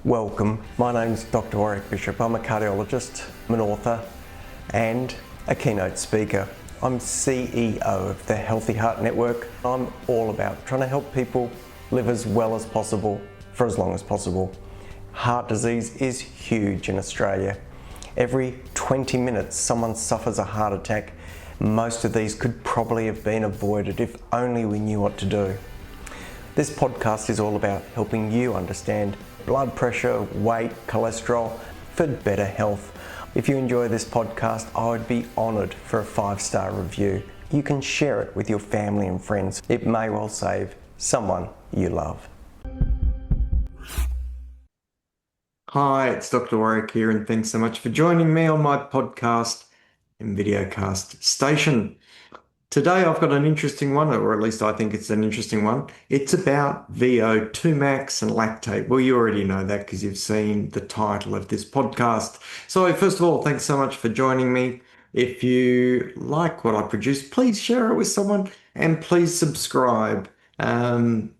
Welcome, my name's Doctor Warrick Bishop. I'm a cardiologist, I'm an author and a keynote speaker. I'm CEO of the Healthy Heart Network. I'm all about trying to help people live as well as possible for as long as possible. Heart disease is huge in Australia. Every 20 minutes someone suffers a heart attack. Most of these could probably have been avoided if only we knew what to do. This podcast is all about helping you understand blood pressure, weight, cholesterol for better health. If you enjoy this podcast, I would be honoured for a 5-star review. You can share it with your family and friends. It may well save someone you love. Hi, it's Dr. Warrick here, and thanks so much for joining me on my podcast and videocast station. Today I've got an interesting one, or at least I think it's an interesting one. It's about V02 max and lactate. Well, you already know that because you've seen the title of this podcast. So first of all, thanks so much for joining me. If you like what I produce, please share it with someone and please subscribe. And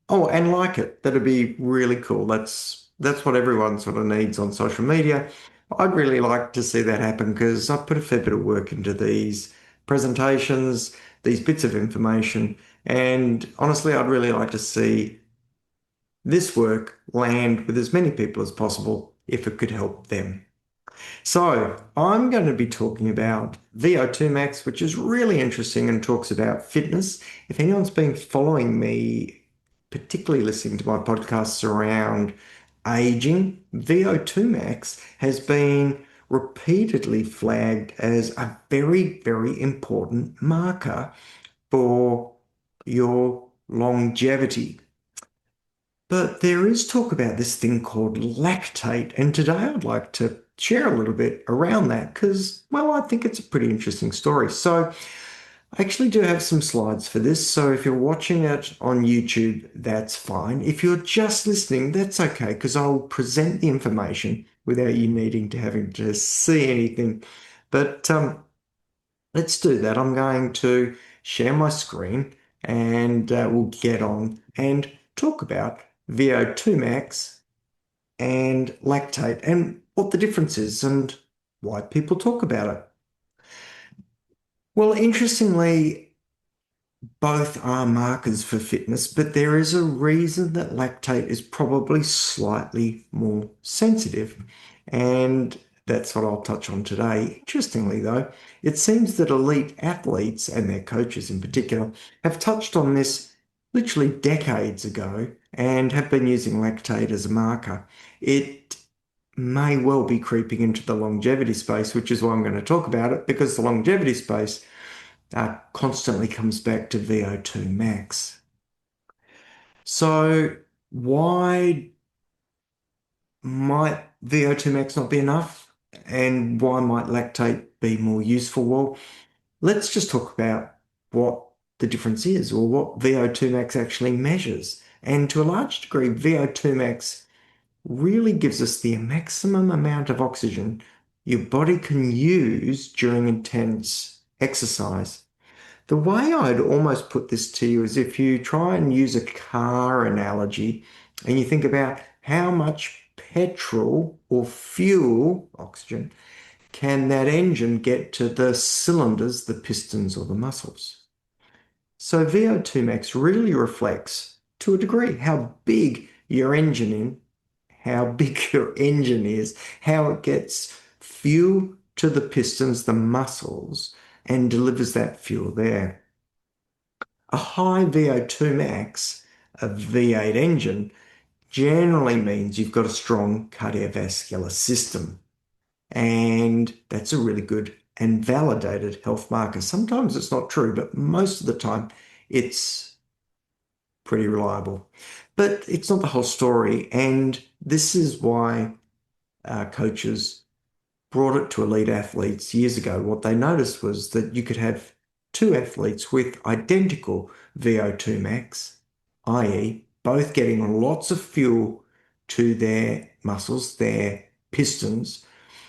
like it. That'd be really cool. That's what everyone sort of needs on social media. I'd really like to see that happen because I put a fair bit of work into these presentations, these bits of information, and honestly, I'd really like to see this work land with as many people as possible if it could help them. So I'm going to be talking about V02 max, which is really interesting and talks about fitness. If anyone's been following me, particularly listening to my podcasts around aging, V02 max has been repeatedly flagged as a very, very important marker for your longevity. But there is talk about this thing called lactate, and today I'd like to share a little bit around that because, well, I think it's a pretty interesting story. So I actually do have some slides for this, so if you're watching it on YouTube, that's fine. If you're just listening, that's okay, because I'll present the information without you needing to having to see anything. But let's do that. I'm going to share my screen and we'll get on and talk about VO2 max and lactate and what the difference is and why people talk about it. Well, interestingly, both are markers for fitness, but there is a reason that lactate is probably slightly more sensitive, and that's what I'll touch on today. Interestingly, though, it seems that elite athletes, and their coaches in particular, have touched on this literally decades ago and have been using lactate as a marker. It may well be creeping into the longevity space, which is why I'm going to talk about it, because the longevity space constantly comes back to VO2 max. So why might VO2 max not be enough? And why might lactate be more useful? Well, let's just talk about what the difference is, or what VO2 max actually measures. And to a large degree, VO2 max really gives us the maximum amount of oxygen your body can use during intense exercise. The way I'd almost put this to you is if you try and use a car analogy and you think about how much petrol or fuel, oxygen, can that engine get to the cylinders, the pistons or the muscles. So VO2 max really reflects, to a degree, how big your engine is, how it gets fuel to the pistons, the muscles, and delivers that fuel there. A high VO2 max, a V8 engine, generally means you've got a strong cardiovascular system. And that's a really good and validated health marker. Sometimes it's not true, but most of the time it's pretty reliable. But it's not the whole story. And this is why coaches brought it to elite athletes years ago. What they noticed was that you could have two athletes with identical VO2 max, i.e. both getting lots of fuel to their muscles, their pistons,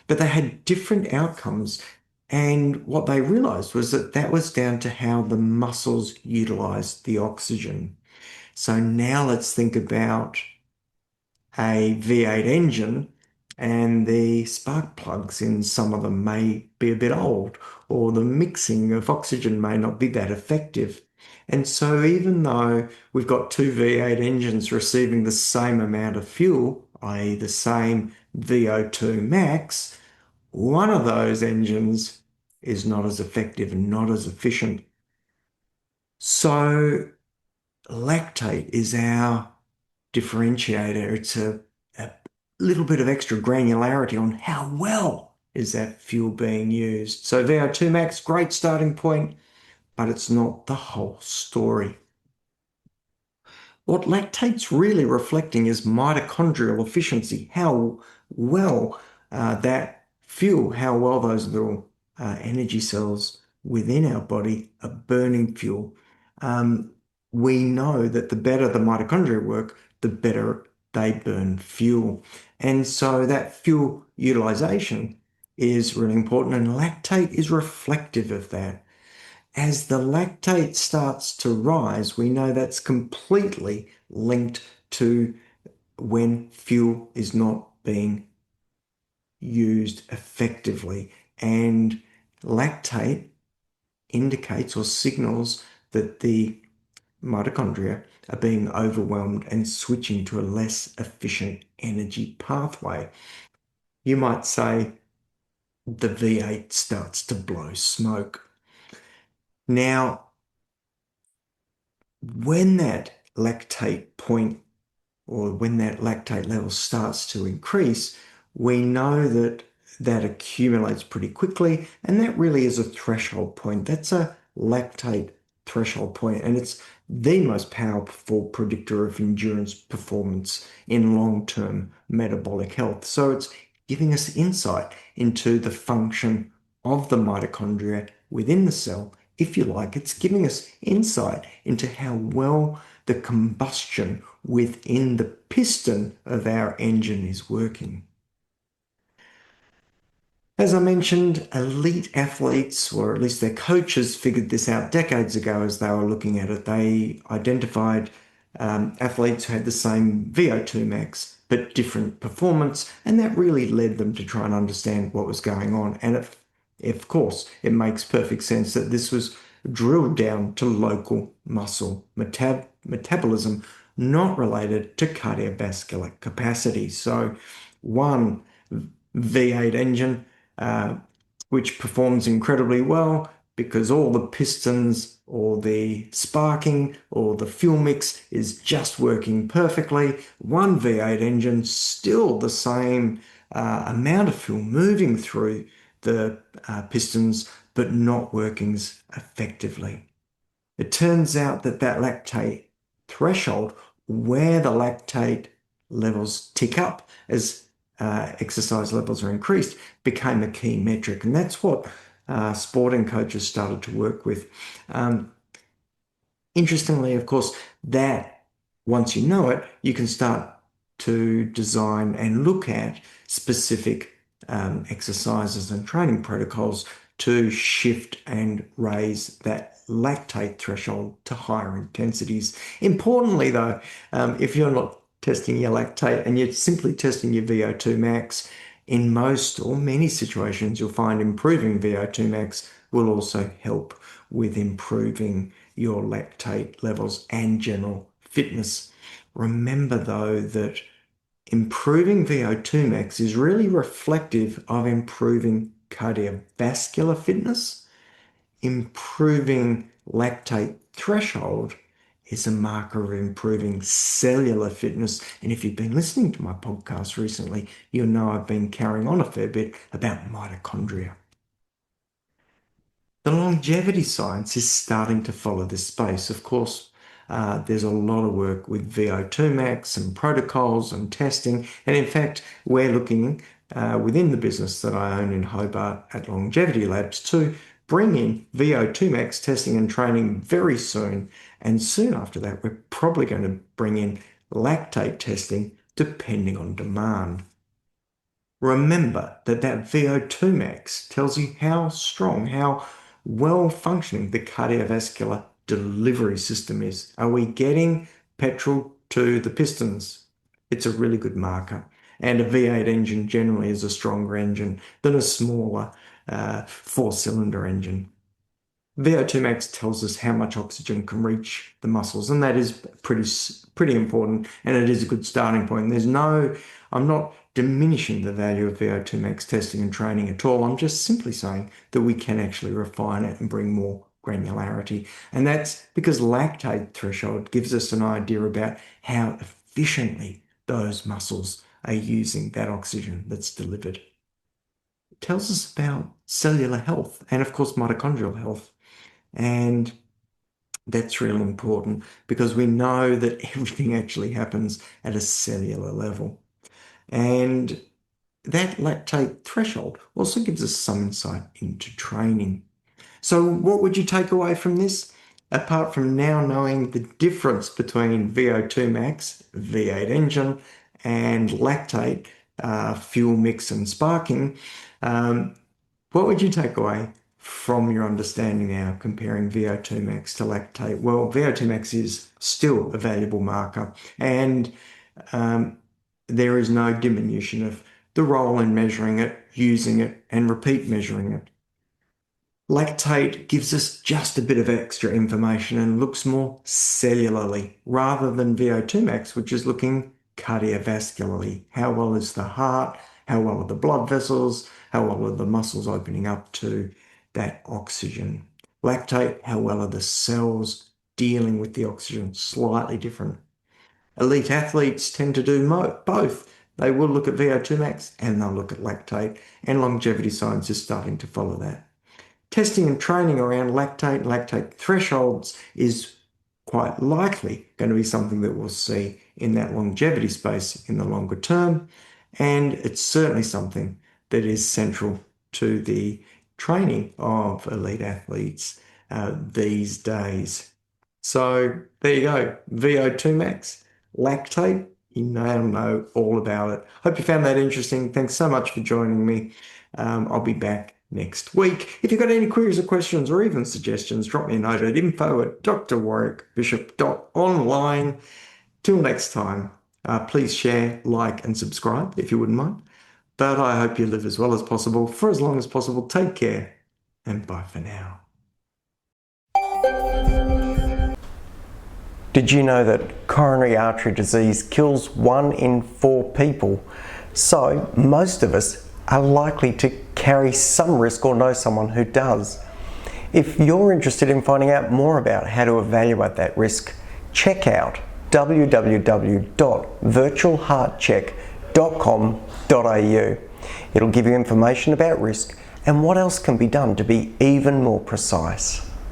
but they had different outcomes. And what they realized was that that was down to how the muscles utilized the oxygen. So now let's think about a V8 engine, and the spark plugs in some of them may be a bit old, or the mixing of oxygen may not be that effective. And so even though we've got two V8 engines receiving the same amount of fuel, i.e. the same VO2 max, one of those engines is not as effective and not as efficient. So lactate is our differentiator. It's a little bit of extra granularity on how well is that fuel being used. So VO2 max, great starting point, but it's not the whole story. What lactate's really reflecting is mitochondrial efficiency, how well that fuel, how well those little energy cells within our body are burning fuel. Um, we know that the better the mitochondria work, the better they burn fuel. And so that fuel utilization is really important, and lactate is reflective of that. As the lactate starts to rise, we know that's completely linked to when fuel is not being used effectively. And lactate indicates or signals that the mitochondria are being overwhelmed and switching to a less efficient energy pathway. You might say the V8 starts to blow smoke. Now, when that lactate point or when that lactate level starts to increase, we know that that accumulates pretty quickly, and that really is a threshold point. That's a lactate threshold point, and it's the most powerful predictor of endurance performance in long-term metabolic health. So it's giving us insight into the function of the mitochondria within the cell. If you like, it's giving us insight into how well the combustion within the piston of our engine is working. As I mentioned, elite athletes, or at least their coaches, figured this out decades ago as they were looking at it. They identified athletes who had the same VO2 max, but different performance, and that really led them to try and understand what was going on. And of course, it makes perfect sense that this was drilled down to local muscle metabolism, not related to cardiovascular capacity. So one V8 engine, uh, which performs incredibly well because all the pistons or the sparking or the fuel mix is just working perfectly. One V8 engine, still the same amount of fuel moving through the pistons, but not working as effectively. It turns out that that lactate threshold, where the lactate levels tick up as exercise levels are increased, became a key metric. And that's what sporting coaches started to work with. Interestingly, of course, that once you know it, you can start to design and look at specific exercises and training protocols to shift and raise that lactate threshold to higher intensities. Importantly, though, if you're not testing your lactate and you're simply testing your VO2 max, in most or many situations, you'll find improving VO2 max will also help with improving your lactate levels and general fitness. Remember, though, that improving VO2 max is really reflective of improving cardiovascular fitness. Improving lactate threshold is a marker of improving cellular fitness. And if you've been listening to my podcast recently, you'll know I've been carrying on a fair bit about mitochondria. The longevity science is starting to follow this space. Of course, there's a lot of work with VO2 max and protocols and testing. And in fact, we're looking within the business that I own in Hobart at Longevity Labs to bring in VO2 max testing and training very soon. And soon after that, we're probably going to bring in lactate testing depending on demand. Remember that that VO2 max tells you how strong, how well functioning the cardiovascular delivery system is. Are we getting petrol to the pistons? it's a really good marker. And a V8 engine generally is a stronger engine than a smaller 4-cylinder engine. VO2 max tells us how much oxygen can reach the muscles, and that is pretty important, and it is a good starting point. I'm not diminishing the value of VO2 max testing and training at all. I'm just simply saying that we can actually refine it and bring more granularity. And that's because lactate threshold gives us an idea about how efficiently those muscles are using that oxygen that's delivered. It tells us about cellular health and, of course, mitochondrial health. And that's really important because we know that everything actually happens at a cellular level. And that lactate threshold also gives us some insight into training. So what would you take away from this? Apart from now knowing the difference between VO2 max, V8 engine, and lactate, fuel mix and sparking, what would you take away from your understanding now comparing VO2 max to lactate? Well, VO2 max is still a valuable marker, and there is no diminution of the role in measuring it, using it, and repeat measuring it. Lactate gives us just a bit of extra information and looks more cellularly rather than VO2 max, which is looking cardiovascularly. How well is the heart? How well are the blood vessels? How well are the muscles opening up to that oxygen? Lactate, how well are the cells dealing with the oxygen? Slightly different. Elite athletes tend to do both. They will look at VO2 max and they'll look at lactate, and longevity science is starting to follow that. Testing and training around lactate thresholds is quite likely going to be something that we'll see in that longevity space in the longer term, and it's certainly something that is central to the training of elite athletes these days. So there you go, VO2 max, lactate, you now know all about it. Hope you found that interesting. Thanks so much for joining me. I'll be back next week. If you've got any queries or questions or even suggestions, drop me a note at info@drwarrickbishop.online. Till next time, please share, like, and subscribe if you wouldn't mind. But I hope you live as well as possible for as long as possible. Take care, and bye for now. Did you know that coronary artery disease kills 1 in 4 people? So most of us are likely to carry some risk or know someone who does. If you're interested in finding out more about how to evaluate that risk, check out www.virtualheartcheck.com.au. It'll give you information about risk and what else can be done to be even more precise.